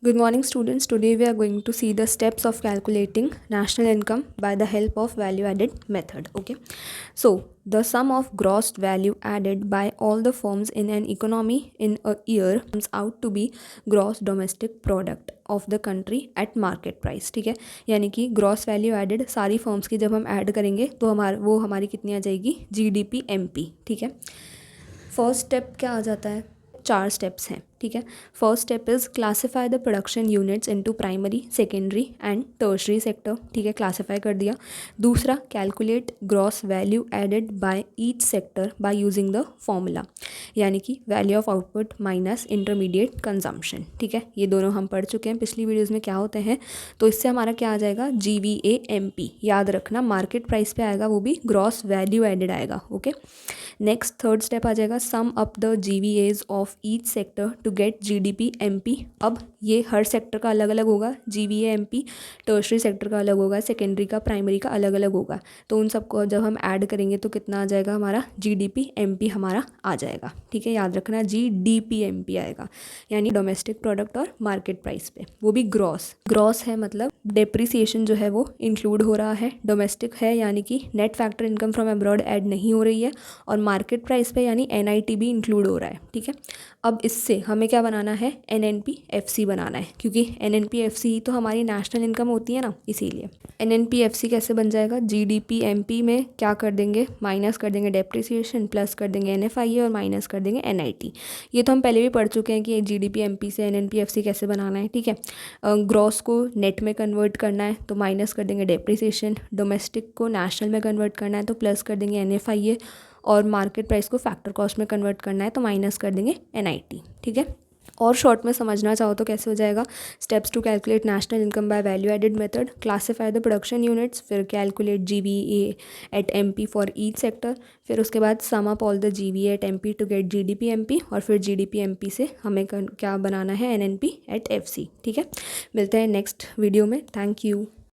Good morning, students. Today we are going to see the steps of calculating national income by the help of value added method. Okay, so the sum of gross value added by all the firms in an economy in a year comes out to be gross domestic product of the country at market price. ठीक है, यानी कि gross value added सारी firms की जब हम add करेंगे तो हमारी कितनी आ जाएगी, जीडीपी एमपी. ठीक है, फर्स्ट स्टेप क्या आ जाता है, 4 स्टेप्स हैं. ठीक है, first step is classify the production units into primary, secondary and tertiary sector. ठीक है, क्लासीफाई कर दिया. दूसरा, calculate gross value added by each sector by using the formula, यानी कि value of output minus intermediate consumption. ठीक है, ये दोनों हम पढ़ चुके हैं पिछली वीडियोज़ में क्या होते हैं. तो इससे हमारा क्या आ जाएगा, GVAMP. याद रखना, मार्केट प्राइस पे आएगा, वो भी ग्रॉस वैल्यू एडेड आएगा. ओके, नेक्स्ट थर्ड स्टेप आ जाएगा, sum up the GVAs of each sector to get GDP-MP. अब ये हर सेक्टर का अलग अलग होगा, GVA-MP. टर्शरी सेक्टर का अलग होगा, सेकेंडरी का, प्राइमरी का अलग अलग होगा. तो उन सबको जब हम ऐड करेंगे तो कितना आ जाएगा, हमारा GDP-MP हमारा आ जाएगा. ठीक है, याद रखना GDP-MP आएगा, यानी डोमेस्टिक प्रोडक्ट और मार्केट प्राइस पे, वो भी ग्रॉस. ग्रॉस है मतलब डेप्रिसिएशन जो है वो इंक्लूड हो रहा है. डोमेस्टिक है यानी कि net factor income from abroad add नहीं हो रही है, और मार्केट प्राइस पे यानी NIT भी इंक्लूड हो रहा है. ठीक है, अब इससे हमें क्या बनाना है, NNP-FC बनाना है, क्योंकि NNP-FC ही तो हमारी नेशनल इनकम होती है ना, इसीलिए. NNP-FC कैसे बन जाएगा, GDP-MP में क्या कर देंगे, माइनस कर देंगे डेप्रिसिएशन, प्लस कर देंगे NFIA और माइनस कर देंगे NIT. ये तो हम पहले भी पढ़ चुके हैं कि GDP-MP से NNP-FC कैसे बनाना है. ठीक है, ग्रॉस को नेट में कन्वर्ट करना है तो माइनस कर देंगे डेप्रिसिएशन, डोमेस्टिक को नेशनल में कन्वर्ट करना है तो प्लस कर देंगे NFIA, और मार्केट प्राइस को फैक्टर कॉस्ट में कन्वर्ट करना है तो माइनस कर देंगे NIT. ठीक है, और शॉर्ट में समझना चाहो तो कैसे हो जाएगा, steps to calculate national income by value added method, classify the production units, फिर calculate GVA@MP for each sector, फिर उसके बाद sum up all the GVA@MP to get GDP-MP, और फिर GDP-MP से हमें क्या बनाना है, NNP@FC. ठीक है, मिलते हैं नेक्स्ट वीडियो में. Thank you.